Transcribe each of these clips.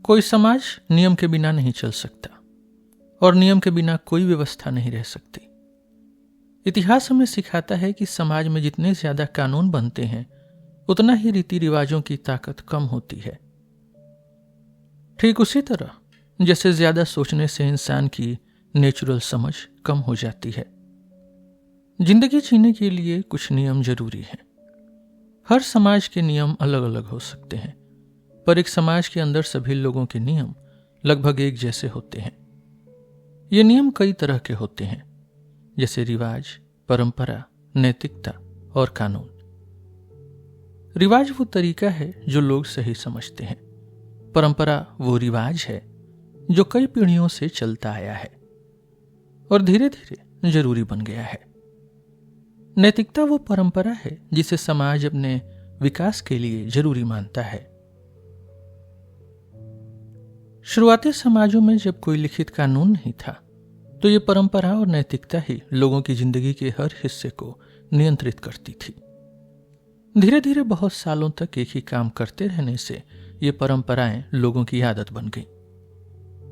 कोई समाज नियम के बिना नहीं चल सकता और नियम के बिना कोई व्यवस्था नहीं रह सकती। इतिहास हमें सिखाता है कि समाज में जितने ज्यादा कानून बनते हैं उतना ही रीति रिवाजों की ताकत कम होती है। ठीक उसी तरह जैसे ज्यादा सोचने से इंसान की नेचुरल समझ कम हो जाती है। जिंदगी जीने के लिए कुछ नियम जरूरी हैं। हर समाज के नियम अलग अलग हो सकते हैं, पर एक समाज के अंदर सभी लोगों के नियम लगभग एक जैसे होते हैं। ये नियम कई तरह के होते हैं, जैसे रिवाज, परंपरा, नैतिकता और कानून। रिवाज वो तरीका है जो लोग सही समझते हैं। परंपरा वो रिवाज है जो कई पीढ़ियों से चलता आया है और धीरे धीरे जरूरी बन गया है। नैतिकता वो परंपरा है जिसे समाज अपने विकास के लिए जरूरी मानता है। शुरुआती समाजों में जब कोई लिखित कानून नहीं था, तो ये परंपरा और नैतिकता ही लोगों की जिंदगी के हर हिस्से को नियंत्रित करती थी। धीरे धीरे बहुत सालों तक एक ही काम करते रहने से ये परंपराएं लोगों की आदत बन गई।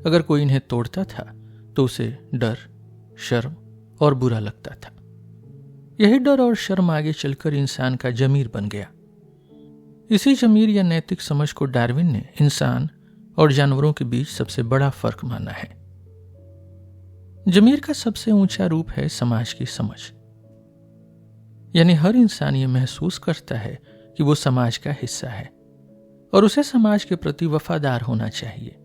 अगर कोई इन्हें तोड़ता था तो उसे डर, शर्म और बुरा लगता था। यही डर और शर्म आगे चलकर इंसान का जमीर बन गया। इसी जमीर या नैतिक समझ को डार्विन ने इंसान और जानवरों के बीच सबसे बड़ा फर्क माना है। जमीर का सबसे ऊंचा रूप है समाज की समझ, यानी हर इंसान ये महसूस करता है कि वो समाज का हिस्सा है और उसे समाज के प्रति वफादार होना चाहिए।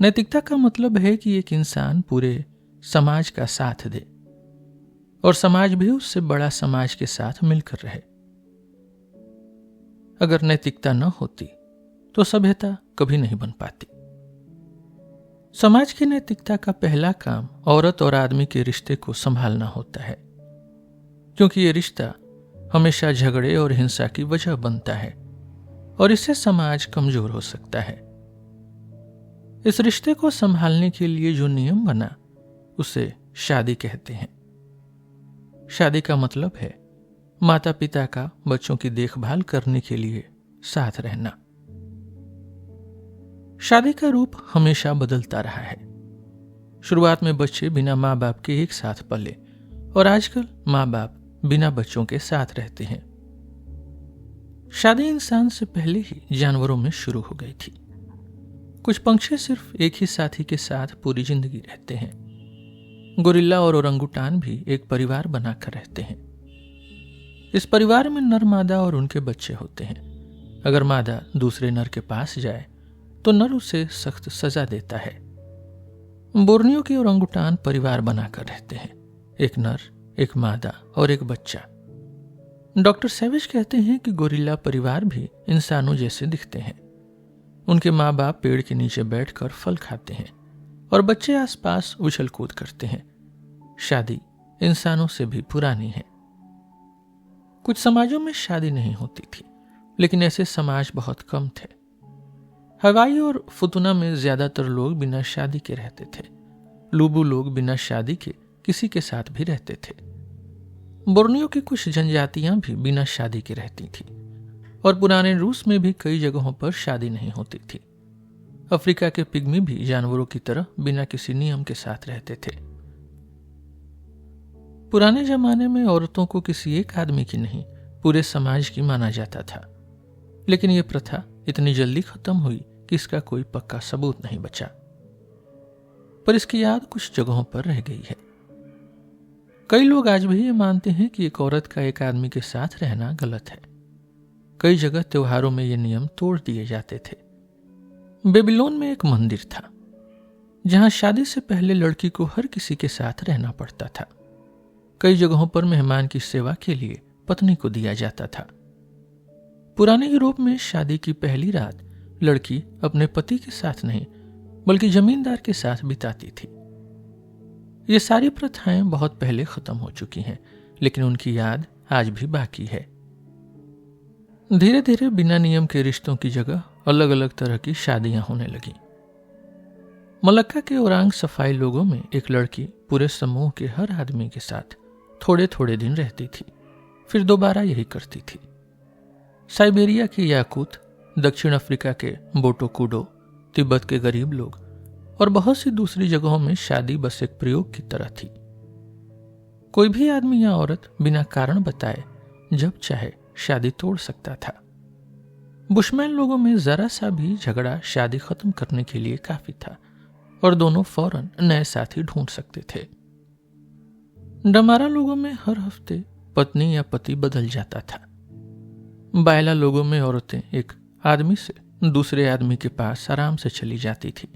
नैतिकता का मतलब है कि एक इंसान पूरे समाज का साथ दे और समाज भी उससे बड़ा समाज के साथ मिलकर रहे। अगर नैतिकता न होती तो सभ्यता कभी नहीं बन पाती। समाज की नैतिकता का पहला काम औरत और आदमी के रिश्ते को संभालना होता है, क्योंकि ये रिश्ता हमेशा झगड़े और हिंसा की वजह बनता है और इससे समाज कमजोर हो सकता है। इस रिश्ते को संभालने के लिए जो नियम बना उसे शादी कहते हैं। शादी का मतलब है माता पिता का बच्चों की देखभाल करने के लिए साथ रहना। शादी का रूप हमेशा बदलता रहा है। शुरुआत में बच्चे बिना माँ बाप के एक साथ पले और आजकल माँ बाप बिना बच्चों के साथ रहते हैं। शादी इंसान से पहले ही जानवरों में शुरू हो गई थी। कुछ पंछी सिर्फ एक ही साथी के साथ पूरी जिंदगी रहते हैं। गोरिल्ला और ओरंगुटान भी एक परिवार बनाकर रहते हैं। इस परिवार में नर मादा और उनके बच्चे होते हैं। अगर मादा दूसरे नर के पास जाए तो नर उसे सख्त सजा देता है। बोर्नियो के ओरंगुटान परिवार बनाकर रहते हैं, एक नर, एक मादा और एक बच्चा। डॉक्टर सैवेज कहते हैं कि गोरिल्ला परिवार भी इंसानों जैसे दिखते हैं। उनके माँ बाप पेड़ के नीचे बैठकर फल खाते हैं और बच्चे आसपास उछल कूद करते हैं। शादी इंसानों से भी पुरानी है। कुछ समाजों में शादी नहीं होती थी, लेकिन ऐसे समाज बहुत कम थे। हवाई और फुतुना में ज्यादातर लोग बिना शादी के रहते थे। लूबू लोग बिना शादी के किसी के साथ भी रहते थे। बोर्नियो की कुछ जनजातियां भी बिना शादी के रहती थी और पुराने रूस में भी कई जगहों पर शादी नहीं होती थी। अफ्रीका के पिग्मी भी जानवरों की तरह बिना किसी नियम के साथ रहते थे। पुराने जमाने में औरतों को किसी एक आदमी की नहीं, पूरे समाज की माना जाता था, लेकिन यह प्रथा इतनी जल्दी खत्म हुई कि इसका कोई पक्का सबूत नहीं बचा, पर इसकी याद कुछ जगहों पर रह गई है। कई लोग आज भी ये मानते हैं कि एक औरत का एक आदमी के साथ रहना गलत है। कई जगह त्योहारों में ये नियम तोड़ दिए जाते थे। बेबीलोन में एक मंदिर था जहां शादी से पहले लड़की को हर किसी के साथ रहना पड़ता था। कई जगहों पर मेहमान की सेवा के लिए पत्नी को दिया जाता था। पुराने यूरोप में शादी की पहली रात लड़की अपने पति के साथ नहीं बल्कि जमींदार के साथ बिताती थी। ये सारी प्रथाएं बहुत पहले खत्म हो चुकी हैं, लेकिन उनकी याद आज भी बाकी है। धीरे धीरे बिना नियम के रिश्तों की जगह अलग अलग तरह की शादियां होने लगी। मलक्का के ओरांग सफाई लोगों में एक लड़की पूरे समूह के हर आदमी के साथ थोड़े थोड़े दिन रहती थी, फिर दोबारा यही करती थी। साइबेरिया के याकूत, दक्षिण अफ्रीका के बोटोकुडो, तिब्बत के गरीब लोग और बहुत सी दूसरी जगहों में शादी बस एक प्रयोग की तरह थी। कोई भी आदमी या औरत बिना कारण बताए जब चाहे शादी तोड़ सकता था। बुशमैन लोगों में जरा सा भी झगड़ा शादी खत्म करने के लिए काफी था और दोनों फौरन नए साथी ढूंढ सकते थे। डमारा लोगों में हर हफ्ते पत्नी या पति बदल जाता था। बायला लोगों में औरतें एक आदमी से दूसरे आदमी के पास आराम से चली जाती थी।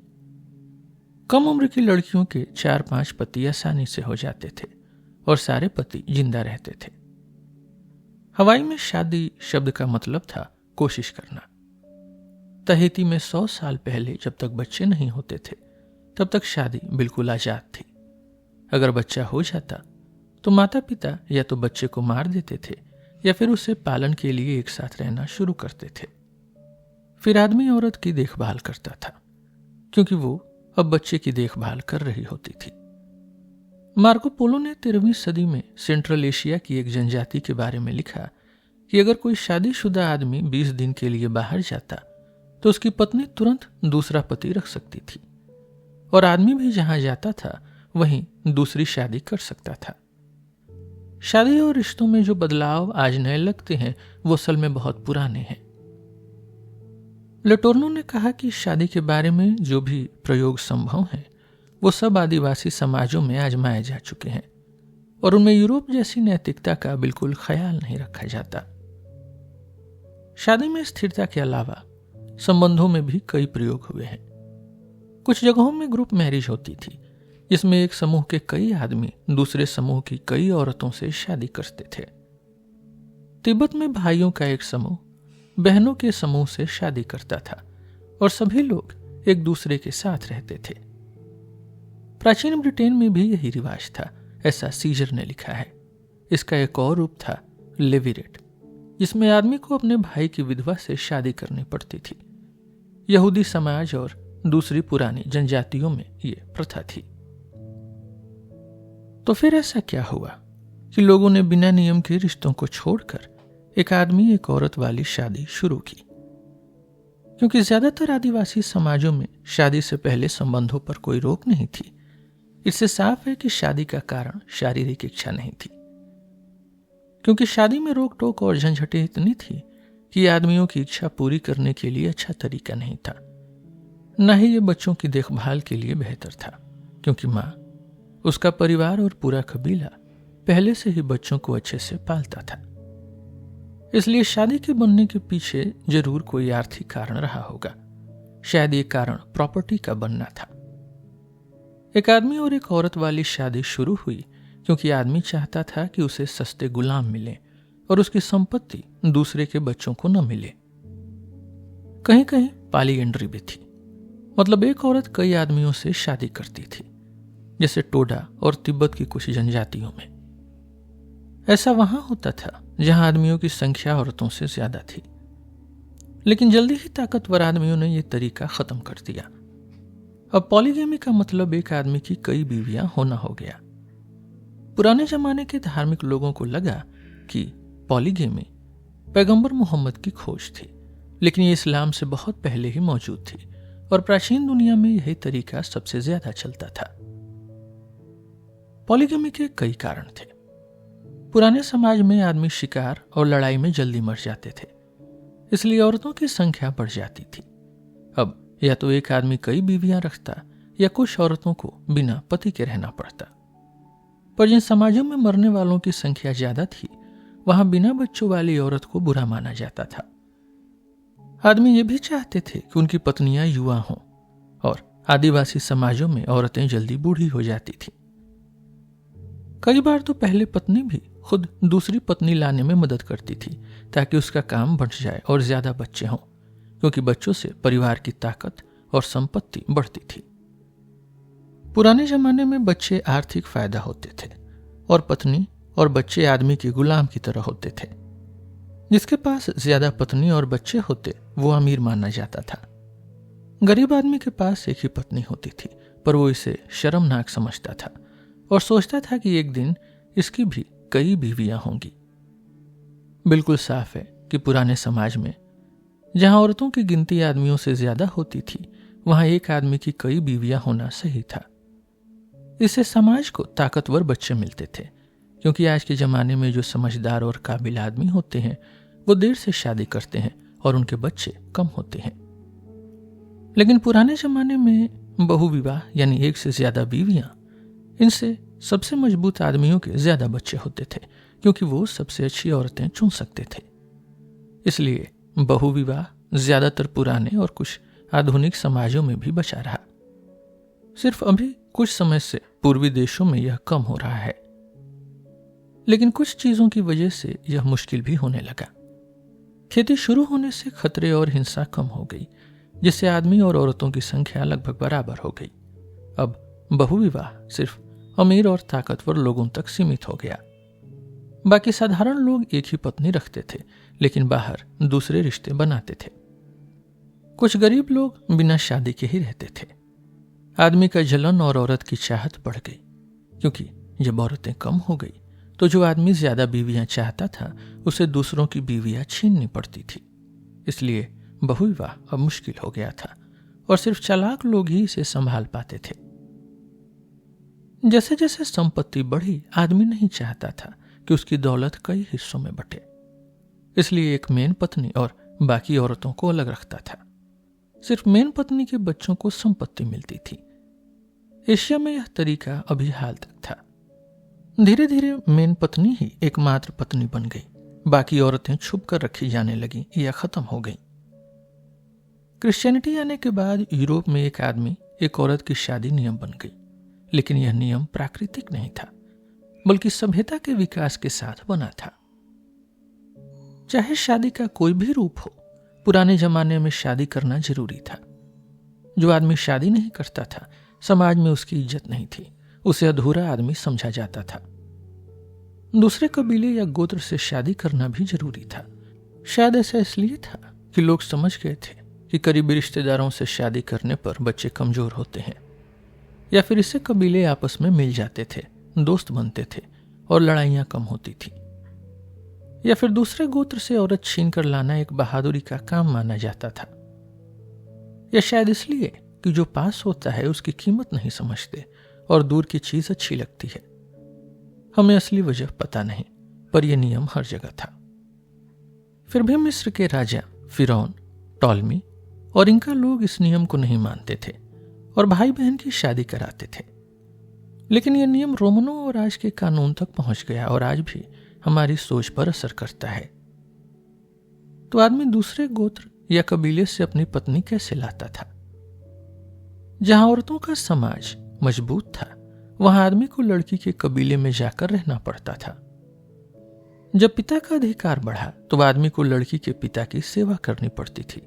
कम उम्र की लड़कियों के 4-5 पति आसानी से हो जाते थे और सारे पति जिंदा रहते थे। हवाई में शादी शब्द का मतलब था कोशिश करना। तहेती में 100 साल पहले जब तक बच्चे नहीं होते थे तब तक शादी बिल्कुल आजाद थी। अगर बच्चा हो जाता तो माता पिता या तो बच्चे को मार देते थे या फिर उससे पालन के लिए एक साथ रहना शुरू करते थे। फिर आदमी औरत की देखभाल करता था क्योंकि वो अब बच्चे की देखभाल कर रही होती थी। मार्को पोलो ने 13वीं सदी में सेंट्रल एशिया की एक जनजाति के बारे में लिखा कि अगर कोई शादीशुदा आदमी 20 दिन के लिए बाहर जाता तो उसकी पत्नी तुरंत दूसरा पति रख सकती थी और आदमी भी जहां जाता था वहीं दूसरी शादी कर सकता था। शादी और रिश्तों में जो बदलाव आज नए लगते हैं वो असल में बहुत पुराने हैं। लेटोर्नो ने कहा कि शादी के बारे में जो भी प्रयोग संभव हैं वो सब आदिवासी समाजों में आजमाए जा चुके हैं और उनमें यूरोप जैसी नैतिकता का बिल्कुल ख्याल नहीं रखा जाता। शादी में स्थिरता के अलावा संबंधों में भी कई प्रयोग हुए हैं। कुछ जगहों में ग्रुप मैरिज होती थी जिसमें एक समूह के कई आदमी दूसरे समूह की कई औरतों से शादी करते थे। तिब्बत में भाइयों का एक समूह बहनों के समूह से शादी करता था और सभी लोग एक दूसरे के साथ रहते थे। प्राचीन ब्रिटेन में भी यही रिवाज था, ऐसा सीजर ने लिखा है। इसका एक और रूप था लेविरेट, जिसमें आदमी को अपने भाई की विधवा से शादी करनी पड़ती थी। यहूदी समाज और दूसरी पुरानी जनजातियों में यह प्रथा थी। तो फिर ऐसा क्या हुआ कि लोगों ने बिना नियम के रिश्तों को छोड़कर एक आदमी एक औरत वाली शादी शुरू की? क्योंकि ज्यादातर आदिवासी समाजों में शादी से पहले संबंधों पर कोई रोक नहीं थी, इससे साफ है कि शादी का कारण शारीरिक इच्छा नहीं थी। क्योंकि शादी में रोक टोक और झंझटें इतनी थी कि आदमियों की इच्छा पूरी करने के लिए अच्छा तरीका नहीं था। न ही ये बच्चों की देखभाल के लिए बेहतर था, क्योंकि माँ, उसका परिवार और पूरा कबीला पहले से ही बच्चों को अच्छे से पालता था। इसलिए शादी के बनने के पीछे जरूर कोई आर्थिक कारण रहा होगा। शायद ये कारण प्रॉपर्टी का बनना था। एक आदमी और एक औरत वाली शादी शुरू हुई क्योंकि आदमी चाहता था कि उसे सस्ते गुलाम मिले और उसकी संपत्ति दूसरे के बच्चों को न मिले। कहीं कहीं पॉलीएंड्री भी थी, मतलब एक औरत कई आदमियों से शादी करती थी, जैसे टोडा और तिब्बत की कुछ जनजातियों में। ऐसा वहां होता था जहां आदमियों की संख्या औरतों से ज्यादा थी। लेकिन जल्दी ही ताकतवर आदमियों ने यह तरीका खत्म कर दिया। अब पॉलीगेमी का मतलब एक आदमी की कई बीवियां होना हो गया। पुराने जमाने के धार्मिक लोगों को लगा कि पॉलीगेमी पैगंबर मोहम्मद की खोज थी, लेकिन ये इस्लाम से बहुत पहले ही मौजूद थी और प्राचीन दुनिया में यही तरीका सबसे ज्यादा चलता था। पॉलीगेमी के कई कारण थे। पुराने समाज में आदमी शिकार और लड़ाई में जल्दी मर जाते थे, इसलिए औरतों की संख्या बढ़ जाती थी। अब या तो एक आदमी कई बीवियां रखता या कुछ औरतों को बिना पति के रहना पड़ता। पर जिन समाजों में मरने वालों की संख्या ज्यादा थी वहां बिना बच्चों वाली औरत को बुरा माना जाता था। आदमी ये भी चाहते थे कि उनकी पत्नियां युवा हों और आदिवासी समाजों में औरतें जल्दी बूढ़ी हो जाती थी। कई बार तो पहले पत्नी भी खुद दूसरी पत्नी लाने में मदद करती थी ताकि उसका काम बढ़ जाए और ज्यादा बच्चे हों, क्योंकि बच्चों से परिवार की ताकत और संपत्ति बढ़ती थी। पुराने जमाने में बच्चे आर्थिक फायदा होते थे और पत्नी और बच्चे आदमी के गुलाम की तरह होते थे। जिसके पास ज्यादा पत्नी और बच्चे होते वो अमीर माना जाता था। गरीब आदमी के पास एक ही पत्नी होती थी, पर वो इसे शर्मनाक समझता था और सोचता था कि एक दिन इसकी भी कई बीवियां होंगी। बिल्कुल साफ है कि पुराने समाज में जहां औरतों की गिनती आदमियों से ज्यादा होती थी वहां एक आदमी की कई बीवियां होना सही था। इससे समाज को ताकतवर बच्चे मिलते थे, क्योंकि आज के जमाने में जो समझदार और काबिल आदमी होते हैं वो देर से शादी करते हैं और उनके बच्चे कम होते हैं। लेकिन पुराने जमाने में बहुविवाह यानी एक से ज्यादा बीवियां, इनसे सबसे मजबूत आदमियों के ज्यादा बच्चे होते थे, क्योंकि वो सबसे अच्छी औरतें चुन सकते थे। इसलिए बहुविवाह ज्यादातर पुराने और कुछ आधुनिक समाजों में भी बचा रहा। सिर्फ अभी कुछ समय से पूर्वी देशों में यह कम हो रहा है, लेकिन कुछ चीजों की वजह से यह मुश्किल भी होने लगा। खेती शुरू होने से खतरे और हिंसा कम हो गई, जिससे आदमी और औरतों की संख्या लगभग बराबर हो गई। अब बहुविवाह सिर्फ अमीर और ताकतवर लोगों तक सीमित हो गया। बाकी साधारण लोग एक ही पत्नी रखते थे, लेकिन बाहर दूसरे रिश्ते बनाते थे। कुछ गरीब लोग बिना शादी के ही रहते थे। आदमी का जलन और औरत की चाहत बढ़ गई, क्योंकि जब औरतें कम हो गई तो जो आदमी ज्यादा बीवियां चाहता था उसे दूसरों की बीवियां छीननी पड़ती थी। इसलिए बहुविवाह अब मुश्किल हो गया था और सिर्फ चालाक लोग ही इसे संभाल पाते थे। जैसे जैसे संपत्ति बढ़ी, आदमी नहीं चाहता था कि उसकी दौलत कई हिस्सों में बटे, इसलिए एक मेन पत्नी और बाकी औरतों को अलग रखता था। सिर्फ मेन पत्नी के बच्चों को संपत्ति मिलती थी। एशिया में यह तरीका अभी हाल तक था। धीरे धीरे मेन पत्नी ही एकमात्र पत्नी बन गई। बाकी औरतें छुप कर रखी जाने लगी या खत्म हो गई। क्रिश्चियनिटी आने के बाद यूरोप में एक आदमी एक औरत की शादी नियम बन गई, लेकिन यह नियम प्राकृतिक नहीं था, बल्कि सभ्यता के विकास के साथ बना था। चाहे शादी का कोई भी रूप हो, पुराने जमाने में शादी करना जरूरी था। जो आदमी शादी नहीं करता था, समाज में उसकी इज्जत नहीं थी, उसे अधूरा आदमी समझा जाता था। दूसरे कबीले या गोत्र से शादी करना भी जरूरी था। शायद ऐसा इसलिए था कि लोग समझ गए थे कि करीबी रिश्तेदारों से शादी करने पर बच्चे कमजोर होते हैं, या फिर इससे कबीले आपस में मिल जाते थे, दोस्त बनते थे और लड़ाइयां कम होती थी। या फिर दूसरे गोत्र से औरत छीन कर लाना एक बहादुरी का काम माना जाता था। या शायद इसलिए कि जो पास होता है उसकी कीमत नहीं समझते और दूर की चीज अच्छी लगती है। हमें असली वजह पता नहीं, पर यह नियम हर जगह था। फिर भी मिस्र के राजा फिरौन, टॉलमी और इनका लोग इस नियम को नहीं मानते थे और भाई बहन की शादी कराते थे। लेकिन यह नियम रोमनों और आज के कानून तक पहुंच गया और आज भी हमारी सोच पर असर करता है। तो आदमी दूसरे गोत्र या कबीले से अपनी पत्नी कैसे लाता था? जहां औरतों का समाज मजबूत था, वहां आदमी को लड़की के कबीले में जाकर रहना पड़ता था। जब पिता का अधिकार बढ़ा तो आदमी को लड़की के पिता की सेवा करनी पड़ती थी।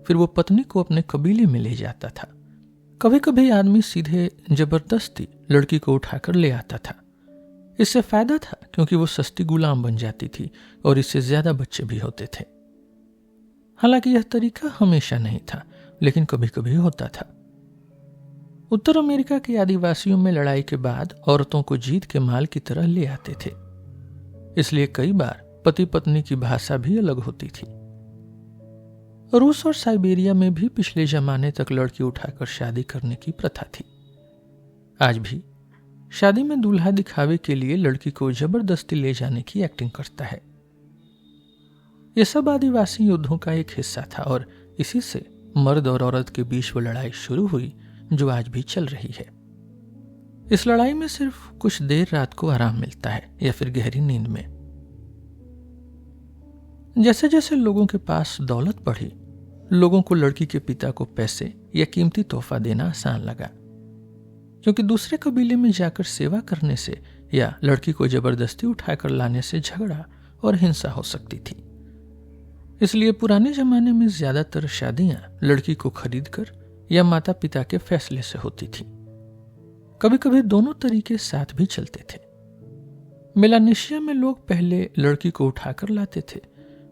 फिर वो पत्नी को अपने कबीले में ले जाता था। कभी कभी आदमी सीधे जबरदस्ती लड़की को उठाकर ले आता था। इससे फायदा था क्योंकि वो सस्ती गुलाम बन जाती थी और इससे ज्यादा बच्चे भी होते थे। हालांकि यह तरीका हमेशा नहीं था, लेकिन कभी कभी होता था। उत्तर अमेरिका के आदिवासियों में लड़ाई के बाद औरतों को जीत के माल की तरह ले आते थे, इसलिए कई बार पति पत्नी की भाषा भी अलग होती थी। रूस और साइबेरिया में भी पिछले जमाने तक लड़की उठाकर शादी करने की प्रथा थी। आज भी शादी में दूल्हा दिखावे के लिए लड़की को जबरदस्ती ले जाने की एक्टिंग करता है। यह सब आदिवासी युद्धों का एक हिस्सा था और इसी से मर्द और औरत के बीच वो लड़ाई शुरू हुई जो आज भी चल रही है। इस लड़ाई में सिर्फ कुछ देर रात को आराम मिलता है या फिर गहरी नींद में। जैसे जैसे लोगों के पास दौलत बढ़ी, लोगों को लड़की के पिता को पैसे या कीमती तोहफा देना आसान लगा, क्योंकि दूसरे कबीले में जाकर सेवा करने से या लड़की को जबरदस्ती उठाकर लाने से झगड़ा और हिंसा हो सकती थी। इसलिए पुराने जमाने में ज्यादातर शादियां लड़की को खरीदकर या माता पिता के फैसले से होती थी। कभी कभी दोनों तरीके साथ भी चलते थे। मेलानेशिया में लोग पहले लड़की को उठाकर लाते थे,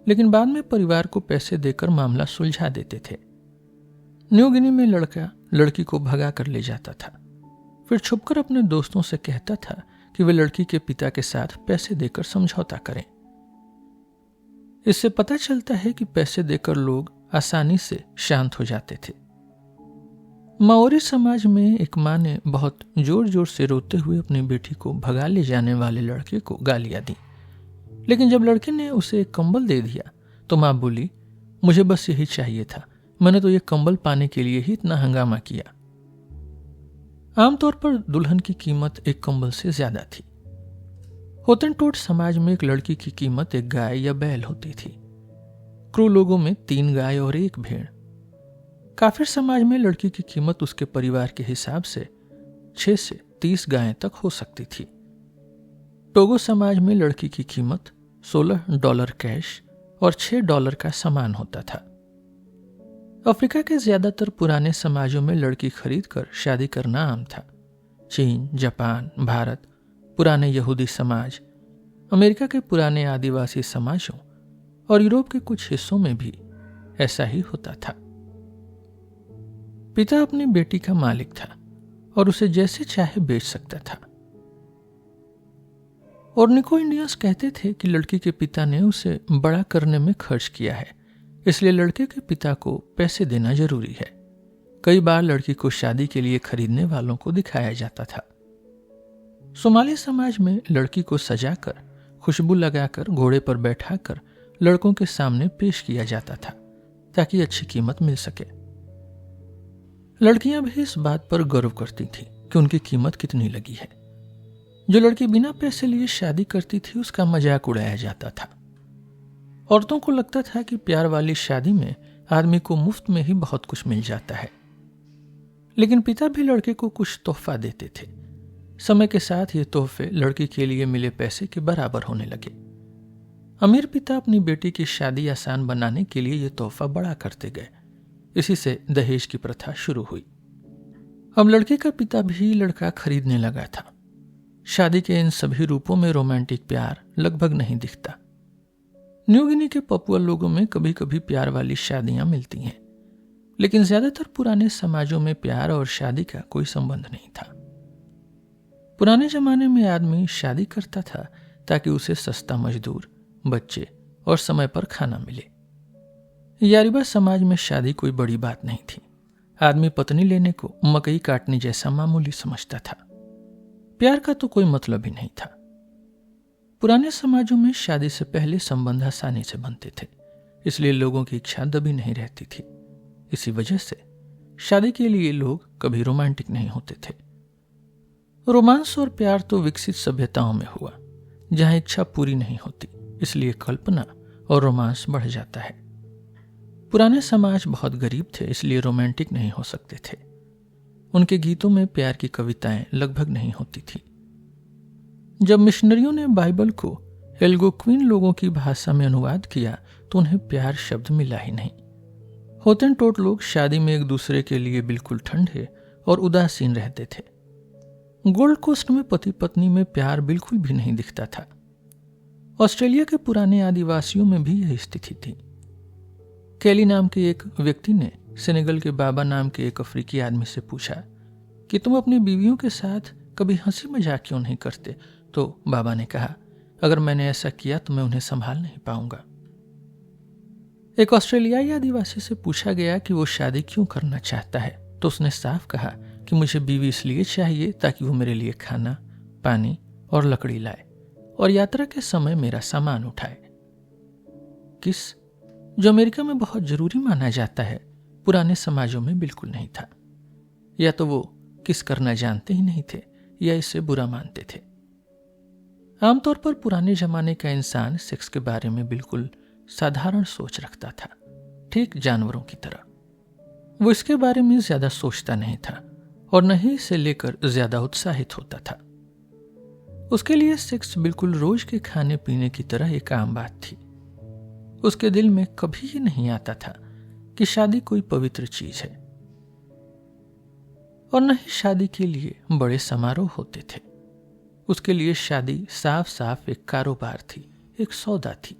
लेकिन बाद में परिवार को पैसे देकर मामला सुलझा देते थे। न्यू गिनी में लड़का लड़की को भगा कर ले जाता था, फिर छुपकर अपने दोस्तों से कहता था कि वे लड़की के पिता के साथ पैसे देकर समझौता करें। इससे पता चलता है कि पैसे देकर लोग आसानी से शांत हो जाते थे। माओरी समाज में एक माँ ने बहुत जोर जोर से रोते हुए अपनी बेटी को भगा ले जाने वाले लड़के को गालियां दी, लेकिन जब लड़के ने उसे एक कंबल दे दिया तो माँ बोली, मुझे बस यही चाहिए था, मैंने तो ये कंबल पाने के लिए ही इतना हंगामा किया। आमतौर पर दुल्हन की कीमत एक कंबल से ज्यादा थी। होतनटोट समाज में एक लड़की की कीमत एक गाय या बैल होती थी। क्रू लोगों में 3 गाय और 1 भेड़। काफिर समाज में लड़की की कीमत उसके परिवार के हिसाब से 6 से 30 गायें तक हो सकती थी। टोगो समाज में लड़की की कीमत $16 कैश और $6 का सामान होता था। अफ्रीका के ज्यादातर पुराने समाजों में लड़की खरीदकर शादी करना आम था। चीन, जापान, भारत, पुराने यहूदी समाज, अमेरिका के पुराने आदिवासी समाजों और यूरोप के कुछ हिस्सों में भी ऐसा ही होता था। पिता अपनी बेटी का मालिक था और उसे जैसे चाहे बेच सकता था। और निको इंडियंस कहते थे कि लड़की के पिता ने उसे बड़ा करने में खर्च किया है, इसलिए लड़के के पिता को पैसे देना जरूरी है। कई बार लड़की को शादी के लिए खरीदने वालों को दिखाया जाता था। सोमाली समाज में लड़की को सजाकर, खुशबू लगाकर, घोड़े पर बैठाकर लड़कों के सामने पेश किया जाता था ताकि अच्छी कीमत मिल सके। लड़कियां भी इस बात पर गर्व करती थीं कि उनकी कीमत कितनी लगी है। जो लड़की बिना पैसे लिए शादी करती थी उसका मजाक उड़ाया जाता था। औरतों को लगता था कि प्यार वाली शादी में आदमी को मुफ्त में ही बहुत कुछ मिल जाता है। लेकिन पिता भी लड़के को कुछ तोहफा देते थे। समय के साथ ये तोहफे लड़की के लिए मिले पैसे के बराबर होने लगे। अमीर पिता अपनी बेटी की शादी आसान बनाने के लिए ये तोहफा बड़ा करते गए। इसी से दहेज की प्रथा शुरू हुई। अब लड़के का पिता भी लड़का खरीदने लगा था। शादी के इन सभी रूपों में रोमांटिक प्यार लगभग नहीं दिखता। न्यू गिनी के पपुआ लोगों में कभी कभी प्यार वाली शादियां मिलती हैं, लेकिन ज्यादातर पुराने समाजों में प्यार और शादी का कोई संबंध नहीं था। पुराने जमाने में आदमी शादी करता था ताकि उसे सस्ता मजदूर, बच्चे और समय पर खाना मिले। यारिबा समाज में शादी कोई बड़ी बात नहीं थी। आदमी पत्नी लेने को मकई काटने जैसा मामूली समझता था। प्यार का तो कोई मतलब ही नहीं था। पुराने समाजों में शादी से पहले संबंध आसानी से बनते थे, इसलिए लोगों की इच्छा दबी नहीं रहती थी। इसी वजह से शादी के लिए लोग कभी रोमांटिक नहीं होते थे। रोमांस और प्यार तो विकसित सभ्यताओं में हुआ, जहां इच्छा पूरी नहीं होती, इसलिए कल्पना और रोमांस बढ़ जाता है। पुराने समाज बहुत गरीब थे, इसलिए रोमांटिक नहीं हो सकते थे। उनके गीतों में प्यार की कविताएं लगभग नहीं होती थी। जब मिशनरियों ने बाइबल को एल्गोक्विन लोगों की भाषा में अनुवाद किया तो उन्हें प्यार शब्द मिला ही नहीं। होतेनटोट लोग शादी में एक दूसरे के लिए बिल्कुल ठंडे और उदासीन रहते थे। गोल्ड कोस्ट में पति पत्नी में प्यार बिल्कुल भी नहीं दिखता था। ऑस्ट्रेलिया के पुराने आदिवासियों में भी यही स्थिति थी। कैली नाम के एक व्यक्ति ने सेनेगल के बाबा नाम के एक अफ्रीकी आदमी से पूछा कि तुम अपनी बीवियों के साथ कभी हंसी मजाक क्यों नहीं करते? तो बाबा ने कहा, अगर मैंने ऐसा किया तो मैं उन्हें संभाल नहीं पाऊंगा। एक ऑस्ट्रेलियाई आदिवासी से पूछा गया कि वो शादी क्यों करना चाहता है, तो उसने साफ कहा कि मुझे बीवी इसलिए चाहिए ताकि वो मेरे लिए खाना, पानी और लकड़ी लाए और यात्रा के समय मेरा सामान उठाए। किस, जो अमेरिका में बहुत जरूरी माना जाता है, पुराने समाजों में बिल्कुल नहीं था। या तो वो किस करना जानते ही नहीं थे या इसे बुरा मानते थे। आमतौर पर पुराने जमाने का इंसान सेक्स के बारे में बिल्कुल साधारण सोच रखता था, ठीक जानवरों की तरह। वो इसके बारे में ज्यादा सोचता नहीं था और न ही इसे लेकर ज्यादा उत्साहित होता था। उसके लिए सेक्स बिल्कुल रोज के खाने पीने की तरह एक आम बात थी। उसके दिल में कभी ही नहीं आता था कि शादी कोई पवित्र चीज है, और न ही शादी के लिए बड़े समारोह होते थे। उसके लिए शादी साफ साफ एक कारोबार थी, एक सौदा थी।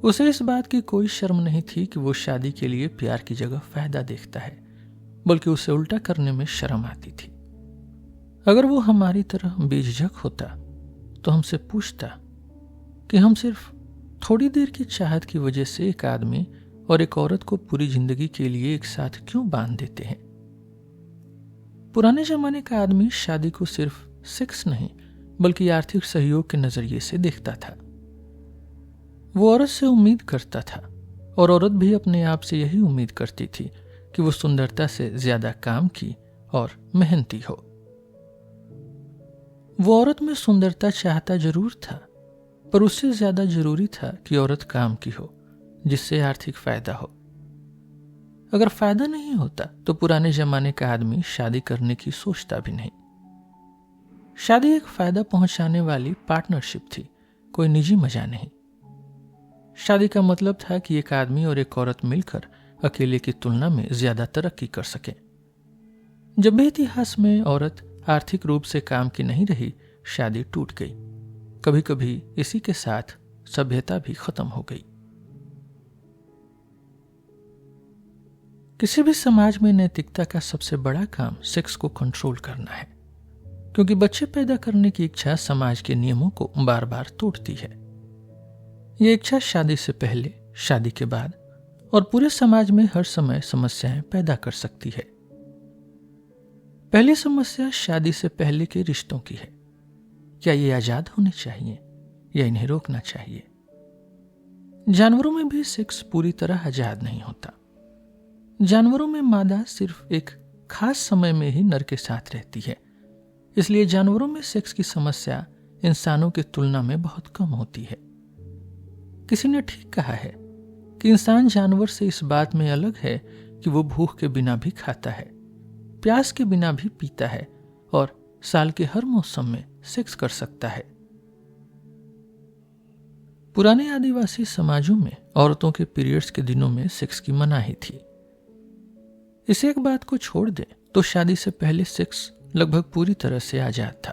उसे इस बात की कोई शर्म नहीं थी कि वो शादी के लिए प्यार की जगह फायदा देखता है, बल्कि उसे उल्टा करने में शर्म आती थी। अगर वो हमारी तरह बेझिझक होता तो हमसे पूछता कि हम सिर्फ थोड़ी देर की चाहत की वजह से एक आदमी और एक औरत को पूरी जिंदगी के लिए एक साथ क्यों बांध देते हैं? पुराने जमाने का आदमी शादी को सिर्फ सेक्स नहीं बल्कि आर्थिक सहयोग के नजरिए से देखता था। वो औरत से उम्मीद करता था और औरत भी अपने आप से यही उम्मीद करती थी कि वो सुंदरता से ज्यादा काम की और मेहनती हो। वो औरत में सुंदरता चाहता जरूर था, पर उससे ज्यादा जरूरी था कि औरत काम की हो जिससे आर्थिक फायदा हो। अगर फायदा नहीं होता तो पुराने जमाने का आदमी शादी करने की सोचता भी नहीं। शादी एक फायदा पहुंचाने वाली पार्टनरशिप थी, कोई निजी मजा नहीं। शादी का मतलब था कि एक आदमी और एक औरत मिलकर अकेले की तुलना में ज्यादा तरक्की कर सके। जब भी इतिहास में औरत आर्थिक रूप से काम की नहीं रही, शादी टूट गई। कभी कभी इसी के साथ सभ्यता भी खत्म हो गई। किसी भी समाज में नैतिकता का सबसे बड़ा काम सेक्स को कंट्रोल करना है, क्योंकि बच्चे पैदा करने की इच्छा समाज के नियमों को बार बार तोड़ती है। ये इच्छा शादी से पहले, शादी के बाद और पूरे समाज में हर समय समस्याएं पैदा कर सकती है। पहली समस्या शादी से पहले के रिश्तों की है। क्या ये आजाद होने चाहिए या इन्हें रोकना चाहिए? जानवरों में भी सेक्स पूरी तरह आजाद नहीं होता। जानवरों में मादा सिर्फ एक खास समय में ही नर के साथ रहती है, इसलिए जानवरों में सेक्स की समस्या इंसानों की तुलना में बहुत कम होती है। किसी ने ठीक कहा है कि इंसान जानवर से इस बात में अलग है कि वो भूख के बिना भी खाता है, प्यास के बिना भी पीता है और साल के हर मौसम में सेक्स कर सकता है। पुराने आदिवासी समाजों में औरतों के पीरियड्स के दिनों में सेक्स की मनाही थी। इस एक बात को छोड़ दें तो शादी से पहले सेक्स लगभग पूरी तरह से आजाद था।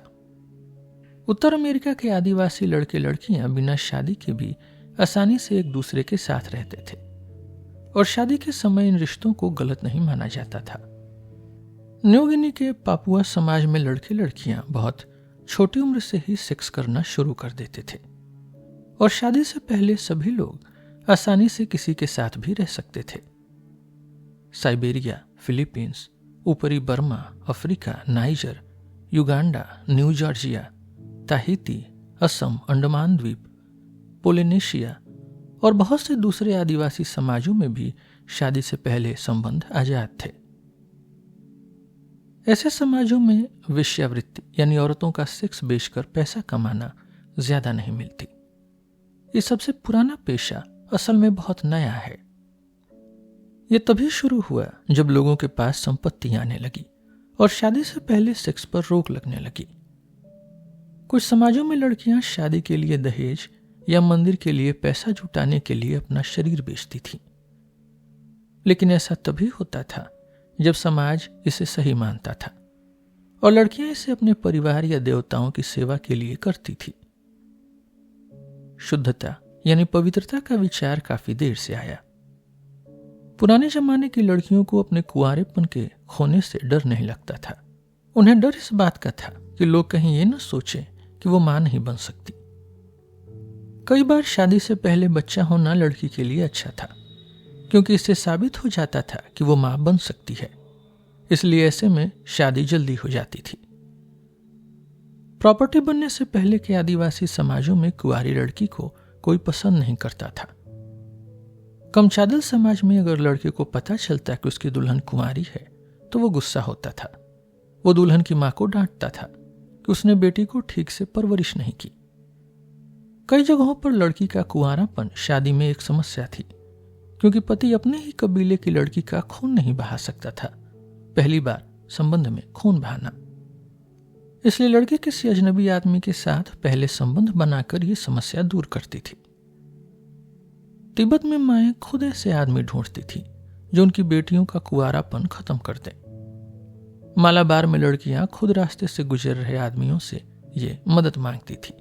उत्तर अमेरिका के आदिवासी लड़के लड़कियां बिना शादी के भी आसानी से एक दूसरे के साथ रहते थे और शादी के समय इन रिश्तों को गलत नहीं माना जाता था। न्यू गिनी के पापुआ समाज में लड़के लड़कियां बहुत छोटी उम्र से ही सेक्स करना शुरू कर देते थे और शादी से पहले सभी लोग आसानी से किसी के साथ भी रह सकते थे। साइबेरिया, फिलीपींस, ऊपरी Burma, Africa, niger, Uganda, new Georgia, Tahiti, Assam, Andaman द्वीप, पोलिनेशिया और बहुत से दूसरे आदिवासी समाजों में भी शादी से पहले संबंध आजाद थे। ऐसे समाजों में वेश्यावृत्ति यानी औरतों का सेक्स बेचकर पैसा कमाना ज्यादा नहीं मिलती। ये सबसे पुराना पेशा असल में बहुत नया है। ये तभी शुरू हुआ जब लोगों के पास संपत्ति आने लगी और शादी से पहले सेक्स पर रोक लगने लगी। कुछ समाजों में लड़कियां शादी के लिए दहेज या मंदिर के लिए पैसा जुटाने के लिए अपना शरीर बेचती थी, लेकिन ऐसा तभी होता था जब समाज इसे सही मानता था और लड़कियां इसे अपने परिवार या देवताओं की सेवा के लिए करती थी। शुद्धता यानी पवित्रता का विचार काफी देर से आया। पुराने जमाने की लड़कियों को अपने कुंवारेपन के खोने से डर नहीं लगता था। उन्हें डर इस बात का था कि लोग कहीं ये न सोचें कि वो मां नहीं बन सकती। कई बार शादी से पहले बच्चा होना लड़की के लिए अच्छा था, क्योंकि इससे साबित हो जाता था कि वो मां बन सकती है। इसलिए ऐसे में शादी जल्दी हो जाती थी। प्रॉपर्टी बनने से पहले के आदिवासी समाजों में कुंवारी लड़की को कोई पसंद नहीं करता था। कमचादल समाज में अगर लड़के को पता चलता कि उसकी दुल्हन कुंवारी है तो वो गुस्सा होता था। वो दुल्हन की मां को डांटता था कि उसने बेटी को ठीक से परवरिश नहीं की। कई जगहों पर लड़की का कुंवारापन शादी में एक समस्या थी, क्योंकि पति अपने ही कबीले की लड़की का खून नहीं बहा सकता था। पहली बार संबंध में खून बहाना, इसलिए लड़की किसी अजनबी आदमी के साथ पहले संबंध बनाकर ये समस्या दूर करती थी। तिब्बत में माएं खुद ऐसे आदमी ढूंढती थी जो उनकी बेटियों का कुंवारापन खत्म कर दे। मालाबार में लड़कियां खुद रास्ते से गुजर रहे आदमियों से ये मदद मांगती थी,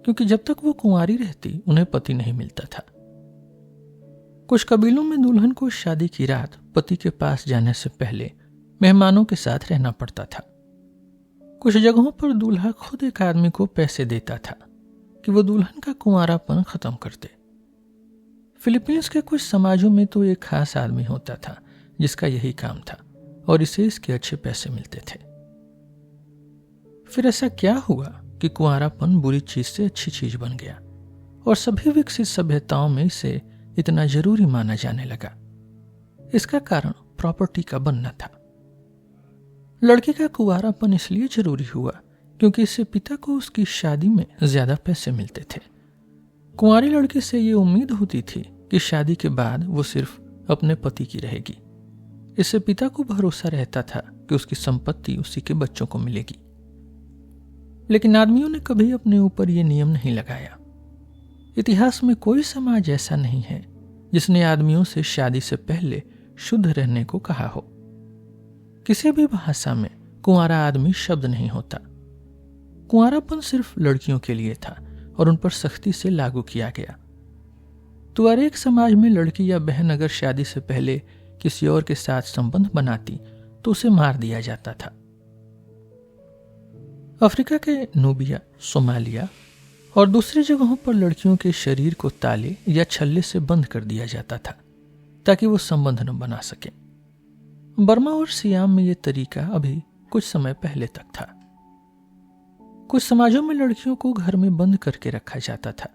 क्योंकि जब तक वो कुंवारी रहती उन्हें पति नहीं मिलता था। कुछ कबीलों में दुल्हन को शादी की रात पति के पास जाने से पहले मेहमानों के साथ रहना पड़ता था। कुछ जगहों पर दूल्हा खुद एक आदमी को पैसे देता था कि वो दुल्हन का कुंवारापन खत्म कर दे। फिलीपींस के कुछ समाजों में तो एक खास आदमी होता था जिसका यही काम था और इसे इसके अच्छे पैसे मिलते थे। फिर ऐसा क्या हुआ कि कुंवारापन बुरी चीज से अच्छी चीज बन गया और सभी विकसित सभ्यताओं में इसे इतना जरूरी माना जाने लगा। इसका कारण प्रॉपर्टी का बनना था। लड़के का कुंवारापन इसलिए जरूरी हुआ क्योंकि इससे पिता को उसकी शादी में ज्यादा पैसे मिलते थे। कुंवारी लड़के से ये उम्मीद होती थी कि शादी के बाद वो सिर्फ अपने पति की रहेगी। इससे पिता को भरोसा रहता था कि उसकी संपत्ति उसी के बच्चों को मिलेगी। लेकिन आदमियों ने कभी अपने ऊपर ये नियम नहीं लगाया। इतिहास में कोई समाज ऐसा नहीं है जिसने आदमियों से शादी से पहले शुद्ध रहने को कहा हो। किसी भी भाषा में कुंवारा आदमी शब्द नहीं होता। कुंवारापन सिर्फ लड़कियों के लिए था और उन पर सख्ती से लागू किया गया। तो हर एक समाज में लड़की या बहन अगर शादी से पहले किसी और के साथ संबंध बनाती तो उसे मार दिया जाता था। अफ्रीका के नूबिया, सोमालिया और दूसरी जगहों पर लड़कियों के शरीर को ताले या छल्ले से बंद कर दिया जाता था ताकि वो संबंध न बना सके। बर्मा और सियाम में ये तरीका अभी कुछ समय पहले तक था। कुछ समाजों में लड़कियों को घर में बंद करके रखा जाता था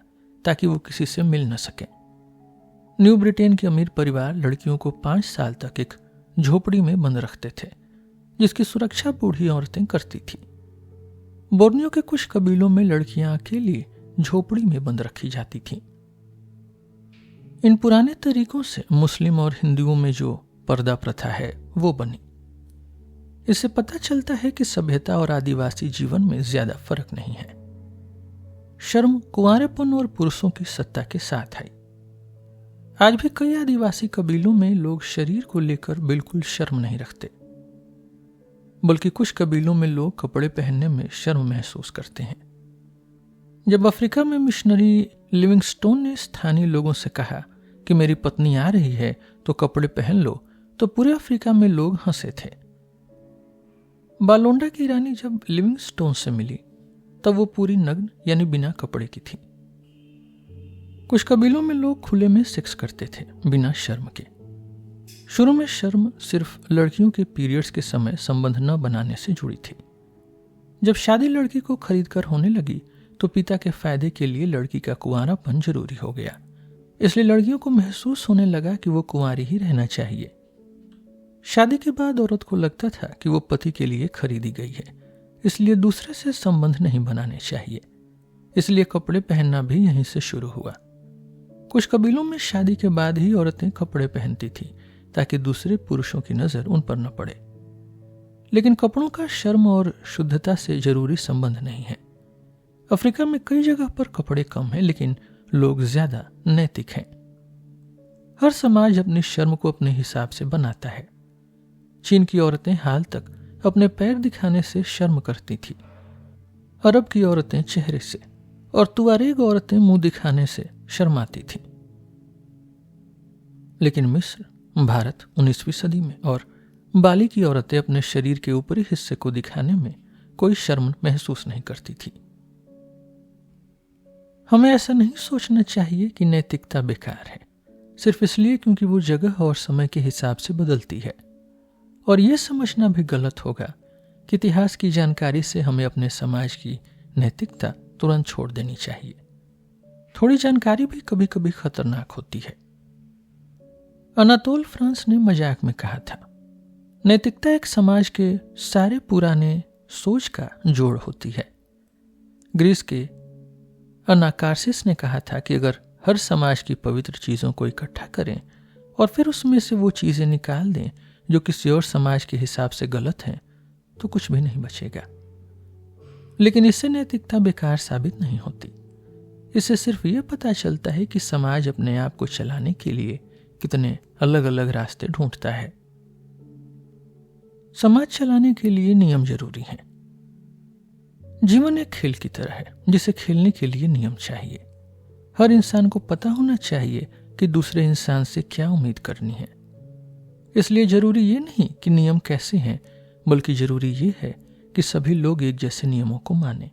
ताकि वो किसी से मिल न सके। न्यू ब्रिटेन के अमीर परिवार लड़कियों को 5 साल तक एक झोपड़ी में बंद रखते थे जिसकी सुरक्षा बूढ़ी औरतें करती थी। बोर्नियो के कुछ कबीलों में लड़कियां अकेली झोपड़ी में बंद रखी जाती थीं। इन पुराने तरीकों से मुस्लिम और हिंदुओं में जो पर्दा प्रथा है वो बनी। इससे पता चलता है कि सभ्यता और आदिवासी जीवन में ज्यादा फर्क नहीं है। शर्म कुंवारेपन और पुरुषों की सत्ता के साथ आई। आज भी कई आदिवासी कबीलों में लोग शरीर को लेकर बिल्कुल शर्म नहीं रखते, बल्कि कुछ कबीलों में लोग कपड़े पहनने में शर्म महसूस करते हैं। जब अफ्रीका में मिशनरी लिविंगस्टोन ने स्थानीय लोगों से कहा कि मेरी पत्नी आ रही है तो कपड़े पहन लो, तो पूरे अफ्रीका में लोग हंसे थे। बालोंडा की रानी जब लिविंगस्टोन से मिली तब वो पूरी नग्न यानी बिना कपड़े की थी। कुछ कबीलों में लोग खुले में सेक्स करते थे बिना शर्म के। शुरू में शर्म सिर्फ लड़कियों के पीरियड्स के समय संबंध न बनाने से जुड़ी थी। जब शादी लड़की को खरीद कर होने लगी तो पिता के फायदे के लिए लड़की का कुंवारापन जरूरी हो गया। इसलिए लड़कियों को महसूस होने लगा कि वो कुंवारी ही रहना चाहिए। शादी के बाद औरत को लगता था कि वो पति के लिए खरीदी गई है, इसलिए दूसरे से संबंध नहीं बनाने चाहिए। इसलिए कपड़े पहनना भी यहीं से शुरू हुआ। कुछ कबीलों में शादी के बाद ही औरतें कपड़े पहनती थी ताकि दूसरे पुरुषों की नजर उन पर न पड़े। लेकिन कपड़ों का शर्म और शुद्धता से जरूरी संबंध नहीं है। अफ्रीका में कई जगह पर कपड़े कम हैं लेकिन लोग ज्यादा नैतिक हैं। हर समाज अपनी शर्म को अपने हिसाब से बनाता है। चीन की औरतें हाल तक अपने पैर दिखाने से शर्म करती थी। अरब की औरतें चेहरे से और तुआरेग औरतें मुंह दिखाने से शर्माती थी। लेकिन मिस्र, भारत 19वीं सदी में और बाली की औरतें अपने शरीर के ऊपरी हिस्से को दिखाने में कोई शर्म महसूस नहीं करती थी। हमें ऐसा नहीं सोचना चाहिए कि नैतिकता बेकार है सिर्फ इसलिए क्योंकि वो जगह और समय के हिसाब से बदलती है। और यह समझना भी गलत होगा कि इतिहास की जानकारी से हमें अपने समाज की नैतिकता तुरंत छोड़ देनी चाहिए। थोड़ी जानकारी भी कभी कभी खतरनाक होती है। अनातोल फ्रांस ने मजाक में कहा था, नैतिकता एक समाज के सारे पुराने सोच का जोड़ होती है। ग्रीस के अनाकार्सिस ने कहा था कि अगर हर समाज की पवित्र चीजों को इकट्ठा करें और फिर उसमें से वो चीजें निकाल दें जो किसी और समाज के हिसाब से गलत हैं, तो कुछ भी नहीं बचेगा। लेकिन इससे नैतिकता बेकार साबित नहीं होती। इससे सिर्फ ये पता चलता है कि समाज अपने आप को चलाने के लिए कितने अलग अलग रास्ते ढूंढता है। समाज चलाने के लिए नियम जरूरी हैं। जीवन एक खेल की तरह है जिसे खेलने के लिए नियम चाहिए। हर इंसान को पता होना चाहिए कि दूसरे इंसान से क्या उम्मीद करनी है। इसलिए जरूरी ये नहीं कि नियम कैसे हैं, बल्कि जरूरी ये है कि सभी लोग एक जैसे नियमों को माने।